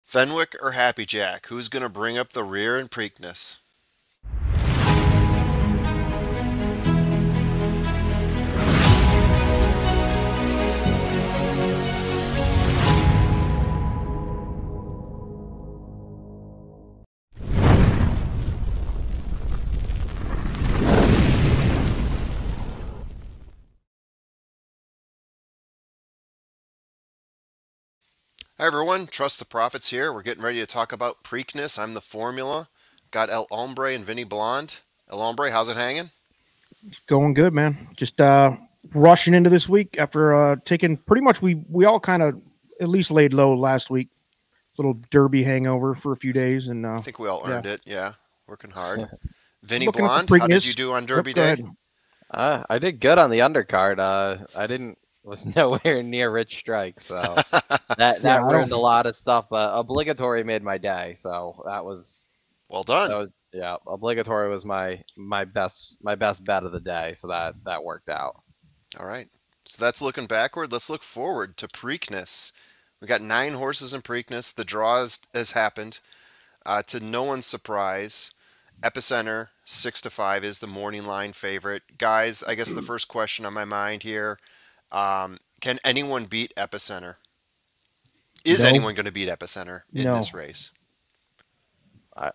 Fenwick or Happy Jack? Who's going to bring up the rear in Preakness? Hi everyone, Trust the Profits here. We're getting ready to talk about Preakness. I'm the formula. Got El Hombre and Vinny Blonde. El Hombre, how's it hanging? Going good, man. Just rushing into this week after taking pretty much we all kind of at least laid low last week. Little derby hangover for a few days, and I think we all earned it. Yeah, working hard. Vinny Looking at the Blonde, how did Preakness. you do on Derby Yep, go Day? ahead. I did good on the undercard. Was nowhere near Rich Strike, so that Yeah, I ruined a don't- lot of stuff. But obligatory made my day, so Well done. yeah. Obligatory was my best bet of the day, so that worked out. All right. So that's looking backward. Let's look forward to Preakness. We got 9 horses in Preakness. The draw has happened. To no one's surprise, Epicenter 6-5 is the morning line favorite. Guys, I guess the first question on my mind here, can anyone beat Epicenter? Is No. anyone going to beat Epicenter in No. this race?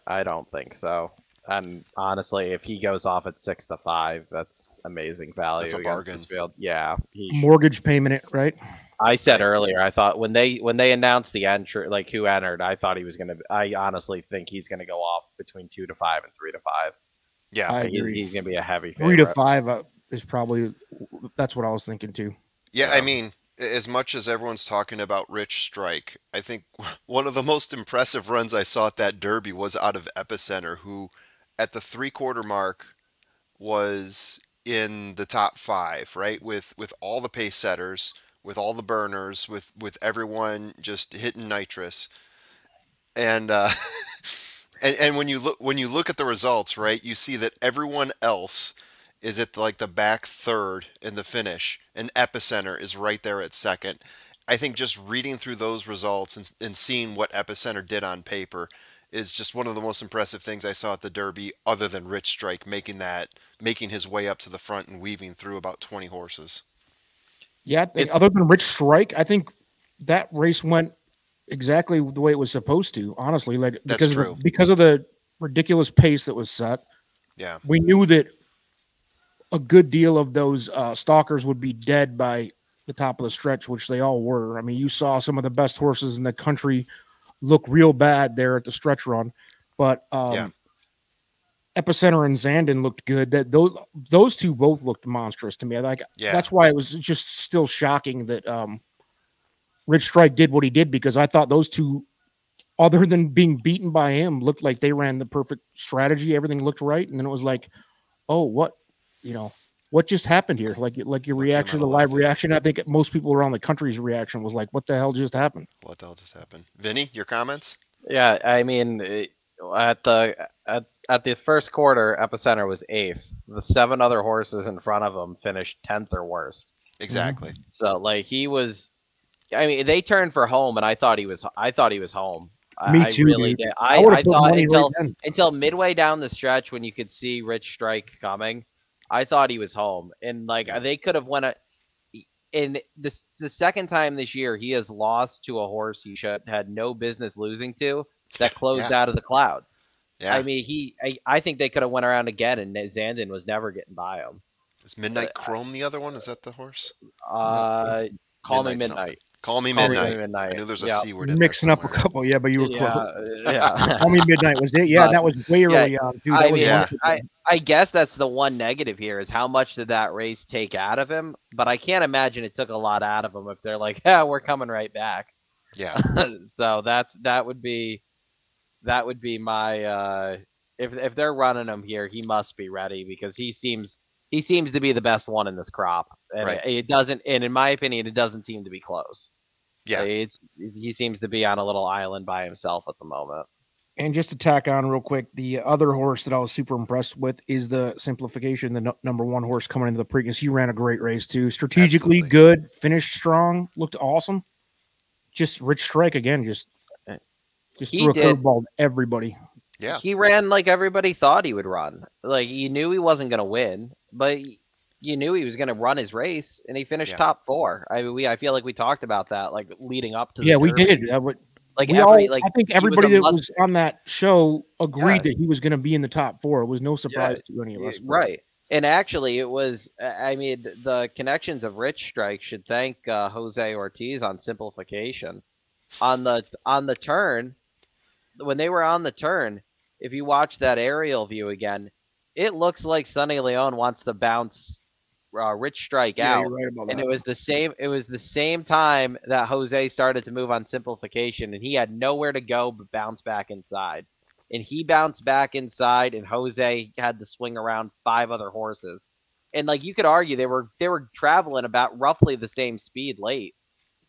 I don't think so. And honestly, if he goes off at 6-5, that's amazing value. That's a against bargain. this field. Yeah, Mortgage payment, right? I said earlier, I thought when they announced the entry, like who entered, I thought he was gonna. I honestly think he's gonna go off between 2-5 and 3-5. Yeah. I He's, agree. he's gonna be a heavy 3 favorite. to 5 is probably that's what I was thinking too. Yeah, I mean, as much as everyone's talking about Rich Strike, I think one of the most impressive runs I saw at that Derby was out of Epicenter, who at the 3/4 mark was in the top 5, right? With all the pace setters, with all the burners, with everyone just hitting nitrous. And and when you look at the results, right, you see that everyone else is at like the back third in the finish, and Epicenter is right there at second. I think just reading through those results and seeing what Epicenter did on paper is just one of the most impressive things I saw at the Derby, other than Rich Strike making his way up to the front and weaving through about 20 horses. Yeah, other than Rich Strike, I think that race went exactly the way it was supposed to. Honestly, like That's true. Because of the ridiculous pace that was set. Yeah. We knew that a good deal of those stalkers would be dead by the top of the stretch, which they all were. I mean, you saw some of the best horses in the country look real bad there at the stretch run, but Epicenter and Zandon looked good. That those two both looked monstrous to me. That's why it was just still shocking that Rich Strike did what he did, because I thought those two, other than being beaten by him, looked like they ran the perfect strategy. Everything looked right, and then it was like, oh, what just happened here? Like your reaction, the live reaction. I think most people around the country's reaction was like, what the hell just happened? What the hell just happened? Vinny, your comments? Yeah, I mean, at the first quarter, Epicenter was 8th. The 7 other horses in front of him finished 10th or worse. Exactly. So like he was. I mean, they turned for home, and I thought he was home. Me too, I really dude. did. I I would've put thought money right then. until midway down the stretch when you could see Rich Strike coming, I thought he was home. And like they could have won in the second time this year he has lost to a horse he had no business losing to that closed out of the clouds. Yeah. I mean, I think they could have went around again, and Zandon was never getting by him. Is Midnight Chrome the other one? Is that the horse? Call Me Midnight Midnight. something. Call Me Call Me Midnight. Midnight. I knew there's a Yeah. C word in Mixing there up a somewhere. couple, yeah, but you were close. Yeah. Call Me Midnight was it? Yeah, But- that was way early on too. That I was mean, wonderful. I guess that's the one negative here is how much did that race take out of him? But I can't imagine it took a lot out of him if they're like, yeah, we're coming right back. Yeah. So that would be my if they're running him here, he must be ready because he seems to be the best one in this crop, and Right. it doesn't. And in my opinion, it doesn't seem to be close. Yeah. He seems to be on a little island by himself at the moment. And just to tack on real quick, the other horse that I was super impressed with is the Simplification, the number 1 horse coming into the Preakness. He ran a great race too. Strategically Absolutely. good, finished strong, looked awesome. Just Rich Strike again. Just Just threw a curveball to everybody. Yeah. He ran like everybody thought he would run. Like, you knew he wasn't going to win, but you knew he was going to run his race, and he finished top 4. I feel like we talked about that, like, leading up to the we Derby. did. Like, I think everybody that was on that show agreed that he was going to be in the top 4. It was no surprise to any of us. Right. And actually, it was, I mean, the connections of Rich Strike should thank Jose Ortiz on simplification. On the turn, when they were on the turn, if you watch that aerial view again, it looks like Sonny Leon wants to bounce Rich Strike out. You're right about that. And it was the same time that Jose started to move on simplification, and he had nowhere to go but bounce back inside. And he bounced back inside, and Jose had to swing around 5 other horses. And like, you could argue they were traveling about roughly the same speed late.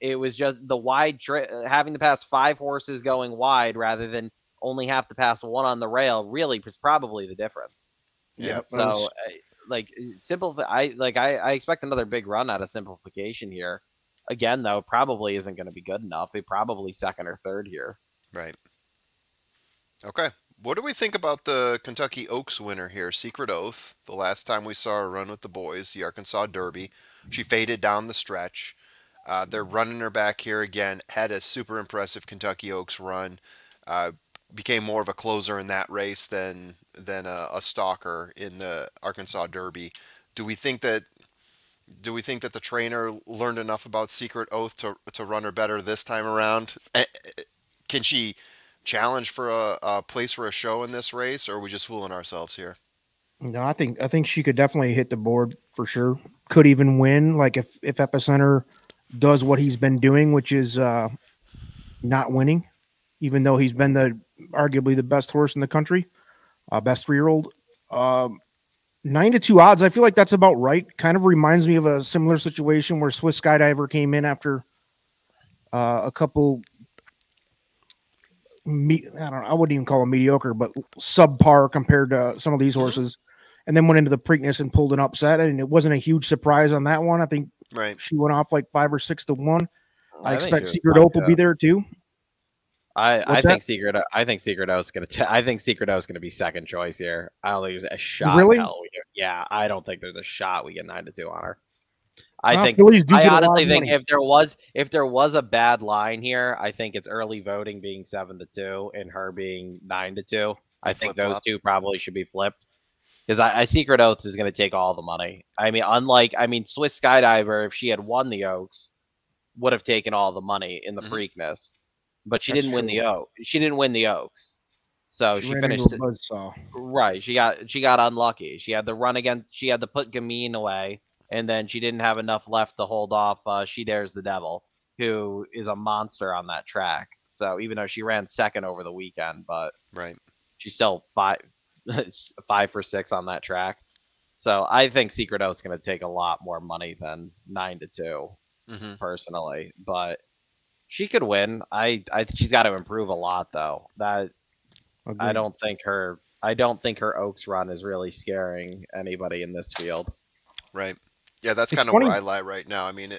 It was just the wide having to pass 5 horses going wide rather than only have to pass 1 on the rail really was probably the difference. Yeah. So like, I expect another big run out of simplification here. Again, though, probably isn't going to be good enough. They probably second or third here. Right. Okay. What do we think about the Kentucky Oaks winner here, Secret Oath? The last time we saw her run with the boys, the Arkansas Derby, she faded down the stretch. They're running her back here again. Had a super impressive Kentucky Oaks run. Became more of a closer in that race than a stalker in the Arkansas Derby. Do we think that the trainer learned enough about Secret Oath to run her better this time around? Can she challenge for a place for a show in this race, or are we just fooling ourselves here? No, I think she could definitely hit the board for sure. Could even win, like if Epicenter does what he's been doing, which is not winning, even though he's been arguably the best horse in the country, best 3-year-old. 9-2 odds. I feel like that's about right. Kind of reminds me of a similar situation where Swiss Skydiver came in after a couple. I don't know. I wouldn't even call them mediocre, but subpar compared to some of these horses, and then went into the Preakness and pulled an upset. And it wasn't a huge surprise on that one. I think she went off like 5 or 6 to 1. I expect Secret Oath will be there too. I think Secret Oath's gonna be second choice here. I don't think there's a shot. Really? I don't think there's a shot we get 9-2 on her. I honestly think if there was a bad line here, I think it's early voting being 7-2 and her being 9-2. I think those two probably should be flipped, because I Secret Oath is going to take all the money. I mean, Swiss Skydiver, if she had won the Oaks, would have taken all the money in the Preakness, but she didn't win the Oaks. She didn't win the Oaks, so she finished right. She got unlucky. She had the run again. She had to put Gamine away. And then she didn't have enough left to hold off She Dares the Devil, who is a monster on that track. So even though she ran second over the weekend, but she's still 5 for 6 on that track. So I think Secret Oath's going to take a lot more money than 9-2, personally. But she could win. She's got to improve a lot, though. I don't think her Oaks run is really scaring anybody in this field. Right. Yeah, that's kind of where I lie right now. I mean,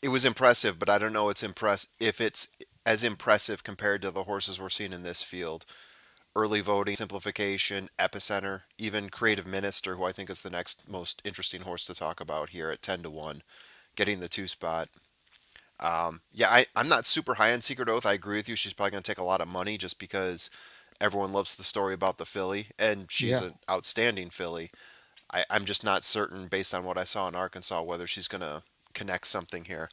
it was impressive, but I don't know if it's as impressive compared to the horses we're seeing in this field. Early voting, simplification, Epicenter, even Creative Minister, who I think is the next most interesting horse to talk about here at 10-1, getting the 2 spot. I'm not super high on Secret Oath. I agree with you. She's probably going to take a lot of money just because everyone loves the story about the filly, and she's an outstanding filly. I'm just not certain, based on what I saw in Arkansas, whether she's going to connect something here.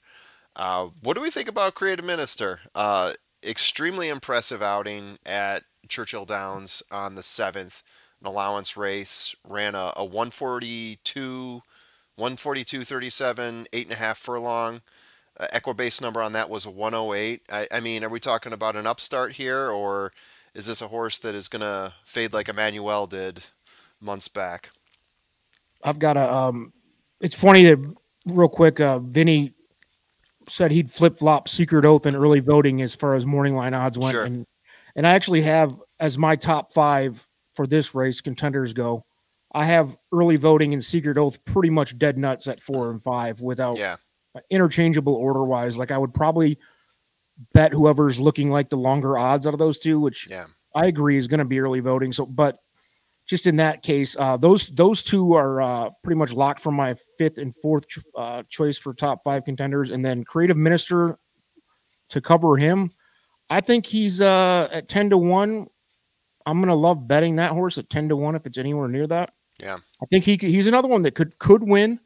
What do we think about Creative Minister? Extremely impressive outing at Churchill Downs on the 7th. An allowance race. Ran a 142, 142.37, 8.5 furlong. Equibase number on that was a 108. I mean, are we talking about an upstart here, or is this a horse that is going to fade like Emmanuel did months back? I've got it's funny that real quick, Vinny said he'd flip-flop Secret Oath in early voting as far as morning line odds went. Sure. And I actually have, as my top 5 for this race, contenders go, I have early voting and Secret Oath pretty much dead nuts at 4 and 5 without interchangeable order-wise. Like I would probably bet whoever's looking like the longer odds out of those two, which I agree is going to be early voting. So, but just in that case, those two are pretty much locked for my fifth and fourth choice for top 5 contenders. And then Creative Minister to cover him, I think he's at 10-1. I'm going to love betting that horse at 10-1 if it's anywhere near that. Yeah. I think he's another one that could win.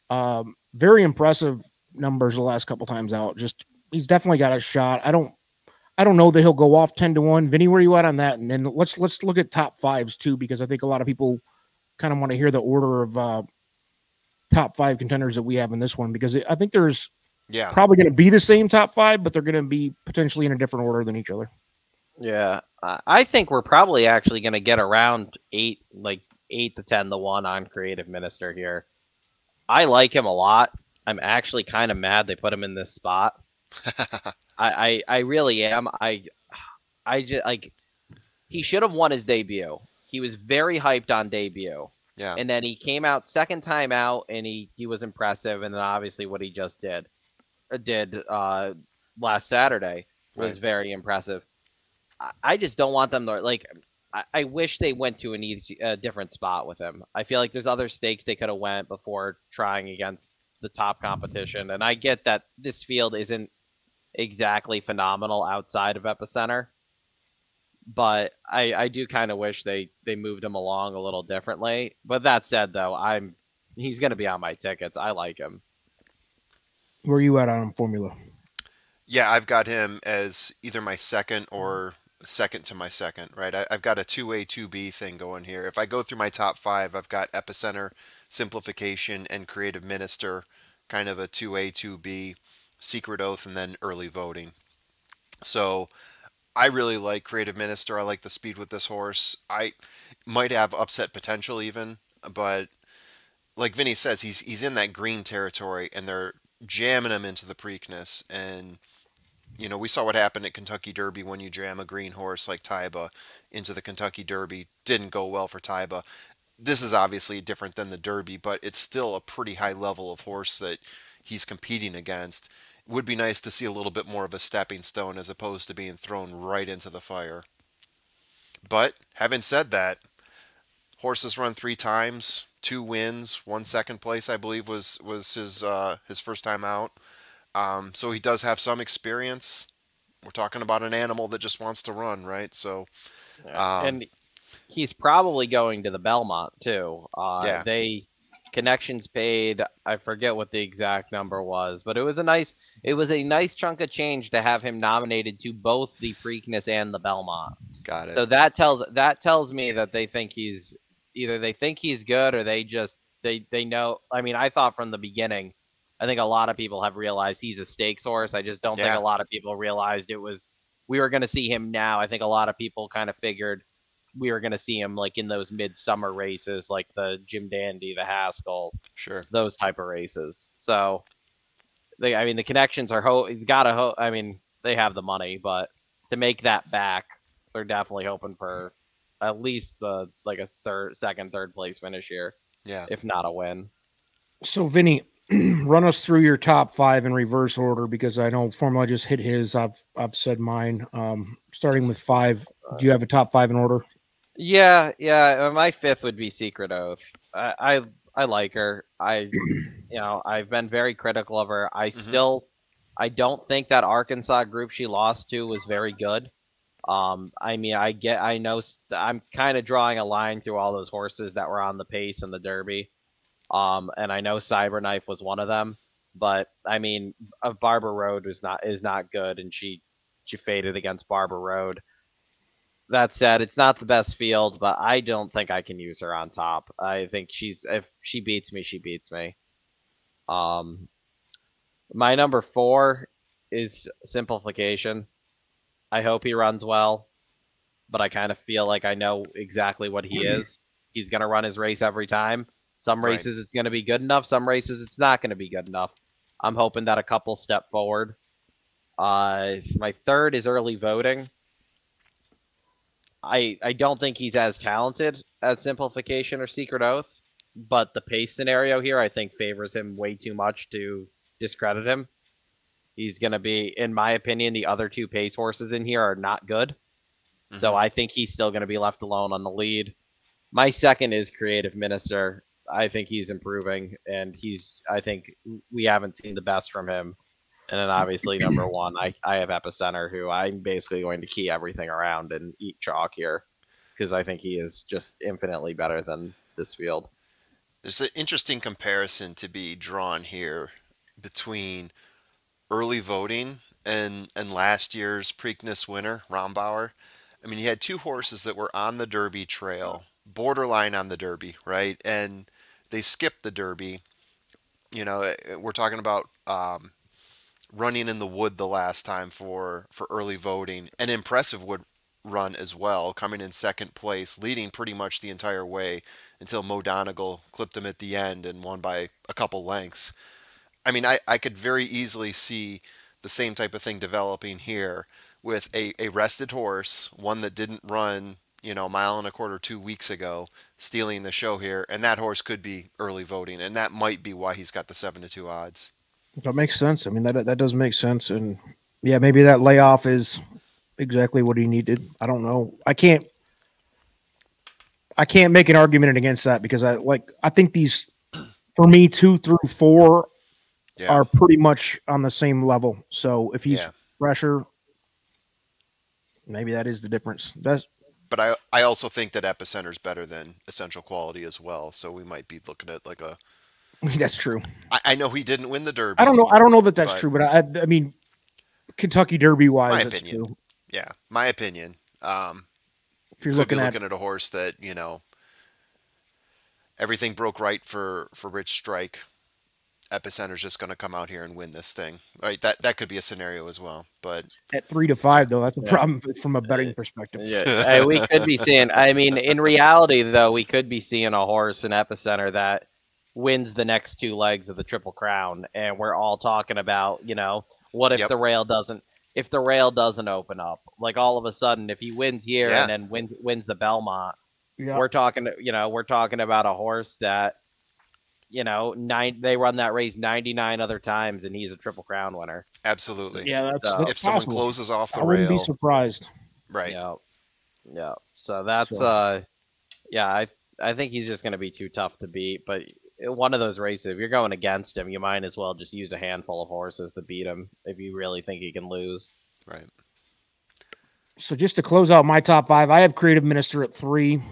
Very impressive numbers the last couple times out. Just he's definitely got a shot. I don't know that he'll go off 10-1. Vinny, where are you at on that? And then let's look at top 5s too, because I think a lot of people kind of want to hear the order of top 5 contenders that we have in this one, because I think there's probably going to be the same top 5, but they're going to be potentially in a different order than each other. Yeah, I think we're probably actually going to get around 8 to 10-1 on Creative Minister here. I like him a lot. I'm actually kind of mad they put him in this spot. I really am. I just like, he should have won his debut. He was very hyped on debut. Yeah. And then he came out second time out and he was impressive. And then obviously what he just did last Saturday was very impressive. I just don't want them to, like, I wish they went to a different spot with him. I feel like there's other stakes they could have went before trying against the top competition. And I get that this field isn't exactly phenomenal outside of Epicenter, but I do kind of wish they moved him along a little differently. But that said, though, he's going to be on my tickets. I like him. Where are you at on formula? Yeah, I've got him as either my second or second to my second, right? I've got a 2A, 2B thing going here. If I go through my top 5, I've got Epicenter, Simplification, and Creative Minister, kind of a 2A, 2B, Secret Oath, and then early voting. So I really like Creative Minister. I like the speed with this horse. I might have upset potential even, but like Vinny says, he's in that green territory, and they're jamming him into the Preakness. And you know, we saw what happened at Kentucky Derby when you jam a green horse like Taiba into the Kentucky Derby. Didn't go well for Taiba. This is obviously different than the Derby, but it's still a pretty high level of horse that he's competing against. It would be nice to see a little bit more of a stepping stone as opposed to being thrown right into the fire. But having said that, horse has run 3 times, 2 wins, 1 second place, I believe was his first time out. So he does have some experience. We're talking about an animal that just wants to run, right? So, and he's probably going to the Belmont too. They connections paid. I forget what the exact number was, but it was a nice chunk of change to have him nominated to both the Preakness and the Belmont. Got it. So that tells me that they think he's good, or they know. I mean, I thought from the beginning. I think a lot of people have realized he's a stakes horse. I just don't think a lot of people realized we were going to see him now. I think a lot of people kind of figured we were going to see him like in those midsummer races, like the Jim Dandy, the Haskell, those type of races. So the connections are they have the money, but to make that back, they're definitely hoping for at least a third place finish here. Yeah. If not a win. So Vinny, run us through your top 5 in reverse order, because I know Formula just hit his. I've said mine. Starting with 5, do you have a top 5 in order? Yeah. My 5th would be Secret Oath. I like her. I've been very critical of her. I don't think that Arkansas group she lost to was very good. I know I'm kind of drawing a line through all those horses that were on the pace in the Derby. And I know Cyberknife was one of them, but I mean, Barber Road is not good, and she faded against Barber Road. That said, it's not the best field, but I don't think I can use her on top. I think if she beats me, she beats me. My number 4 is Simplification. I hope he runs well, but I kind of feel like I know exactly what he is. He's going to run his race every time. Some races it's going to be good enough. Some races it's not going to be good enough. I'm hoping that a couple step forward. My 3rd is early voting. I don't think he's as talented as Simplification or Secret Oath, but the pace scenario here I think favors him way too much to discredit him. He's going to be, in my opinion, the other two pace horses in here are not good. So I think he's still going to be left alone on the lead. My second is Creative Minister. I think he's improving, and I think we haven't seen the best from him. And then obviously number one, I have Epicenter, who I'm basically going to key everything around and eat chalk here, because I think he is just infinitely better than this field. There's an interesting comparison to be drawn here between early voting and last year's Preakness winner, Rombauer. I mean, you had two horses that were on the Derby trail, borderline on the Derby, right? And they skipped the Derby. You know, we're talking about running in the wood the last time for early voting. An impressive wood run as well, coming in second place, leading pretty much the entire way until Mo Donegal clipped him at the end and won by a couple lengths. I mean, I could very easily see the same type of thing developing here with a rested horse, one that didn't run, you know, a mile and a quarter 2 weeks ago, stealing the show here, and that horse could be early voting, and that might be why he's got the 7-2 odds. That makes sense. I mean, that does make sense, and yeah, maybe that layoff is exactly what he needed. I don't know. I can't make an argument against that, because I think these, for me, 2 through 4 are pretty much on the same level. So if he's fresher, maybe that is the difference. But I also think that Epicenter's better than Essential Quality as well. So we might be looking at like a. That's true. I know he didn't win the Derby. I don't know that that's true, but I mean, Kentucky Derby wise, my opinion. True. Yeah, my opinion. If you're looking at a horse that, you know, everything broke right for Rich Strike, Epicenter's just going to come out here and win this thing. Right? That could be a scenario as well. But at 3 to 5, though, that's a problem from a betting perspective. Yeah, we could be seeing. I mean, in reality, though, we could be seeing a horse in Epicenter that wins the next 2 legs of the Triple Crown, and we're all talking about, you know, what if the rail doesn't open up? Like all of a sudden, if he wins here and then wins the Belmont, we're talking about a horse that, you know, they run that race 99 other times, and he's a Triple Crown winner. Absolutely. Yeah, that's if possible. Someone closes off the rail, I wouldn't be surprised. Right. Yeah. So that's I think he's just going to be too tough to beat. But one of those races, if you're going against him, you might as well just use a handful of horses to beat him if you really think he can lose. Right. So just to close out my top 5, I have Creative Minister at 3.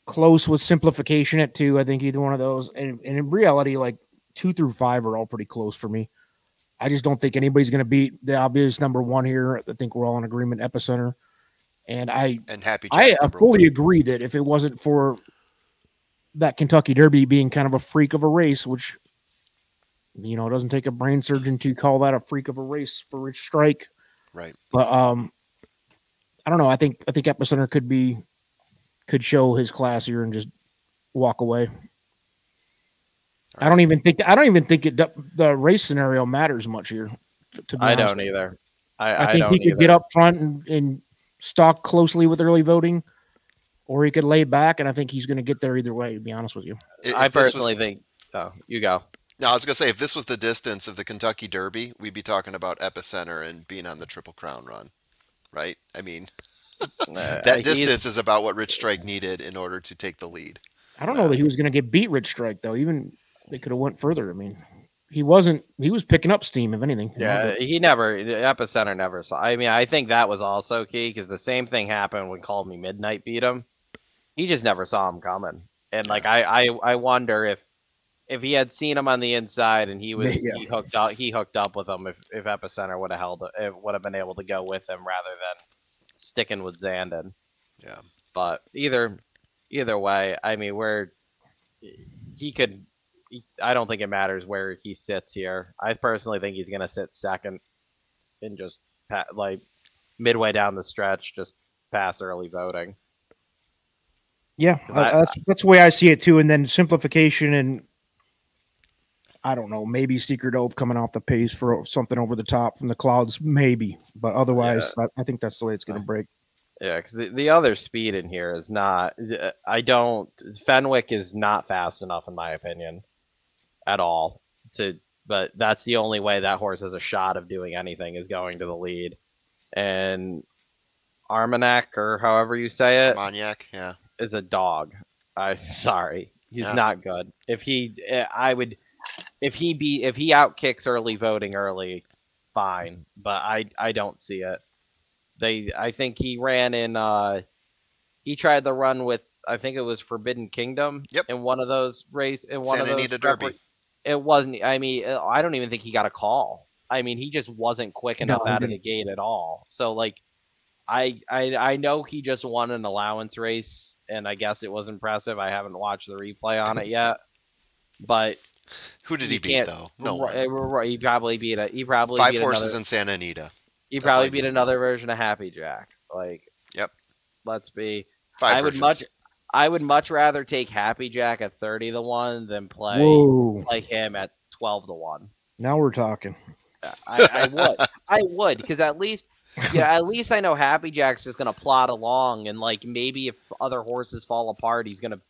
Close with Simplification at 2. I think either one of those. And in reality, like 2 through 5 are all pretty close for me. I just don't think anybody's going to beat the obvious number 1 here. I think we're all in agreement, Epicenter. And I fully agree that if it wasn't for that Kentucky Derby being kind of a freak of a race, which, you know, it doesn't take a brain surgeon to call that a freak of a race for Rich Strike. Right. But I don't know. I think Epicenter could show his class here and just walk away. I don't even think the race scenario matters much here. To be I honest. Don't either. I think he could get up front and stalk closely with early voting, or he could lay back, and I think he's going to get there either way, to be honest with you. I personally think you go. No, I was going to say, if this was the distance of the Kentucky Derby, we'd be talking about Epicenter and being on the Triple Crown run, right? I mean, that distance is about what Rich Strike needed in order to take the lead. I don't know that he was going to get beat Rich Strike, though. Even they could have went further. I mean, he was picking up steam, if anything. Yeah, Epicenter never saw. I mean, I think that was also key, because the same thing happened when Called Me Midnight beat him. He just never saw him coming. And like, I wonder if he had seen him on the inside and he hooked up with him, if Epicenter would have been able to go with him rather than sticking with Zandon. Yeah. But either way, I mean, I don't think it matters where he sits here. I personally think he's going to sit second and just like midway down the stretch, just pass early voting. Yeah, that's the way I see it too. And then Simplification and, I don't know, maybe Secret Oath coming off the pace for something over the top from the clouds, maybe. But otherwise, I think that's the way it's going to break. Yeah, because the other speed in here is not. Fenwick is not fast enough, in my opinion, at all, to but that's the only way that horse has a shot of doing anything is going to the lead. And Armagnac, or however you say it, Armagnac, yeah, is a dog. I'm sorry, he's not good. If he outkicks early voting early, fine, but I don't see it. I think he ran in. He tried the run with, I think it was Forbidden Kingdom. Yep. In one of those Santa Anita Derby. It wasn't. I mean, I don't even think he got a call. I mean, he just wasn't quick enough out of the gate at all. So like, I know he just won an allowance race, and I guess it was impressive. I haven't watched the replay on it yet, but who did he beat though? No one. He probably beat a. He probably 5 beat horses another, in Santa Anita. He probably beat another version of Happy Jack. Like, yep. Let's be. 5 versions. I would much rather take Happy Jack at 30-1 than play him at 12-1. Now we're talking. I would, because at least I know Happy Jack's just gonna plod along, and like maybe if other horses fall apart, he's gonna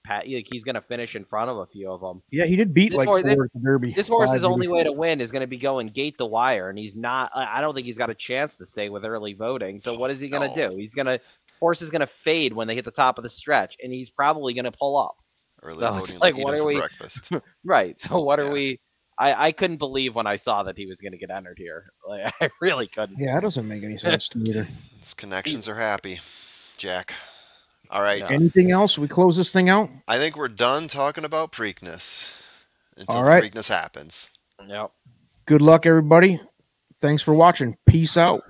finish in front of a few of them. Yeah, he did beat this horse, the Derby. This horse's only way to win is gonna be going gate the wire, and he's not. I don't think he's got a chance to stay with early voting. So what is he gonna do? Horse is gonna fade when they hit the top of the stretch, and he's probably gonna pull up. Early voting, like what are we? Breakfast. Right. So what are we? I couldn't believe when I saw that he was going to get entered here. Like, I really couldn't. Yeah, that doesn't make any sense to me either. His connections are happy, Jack. All right. Yeah. Anything else? We close this thing out? I think we're done talking about Preakness until the Preakness happens. Yep. Good luck, everybody. Thanks for watching. Peace out.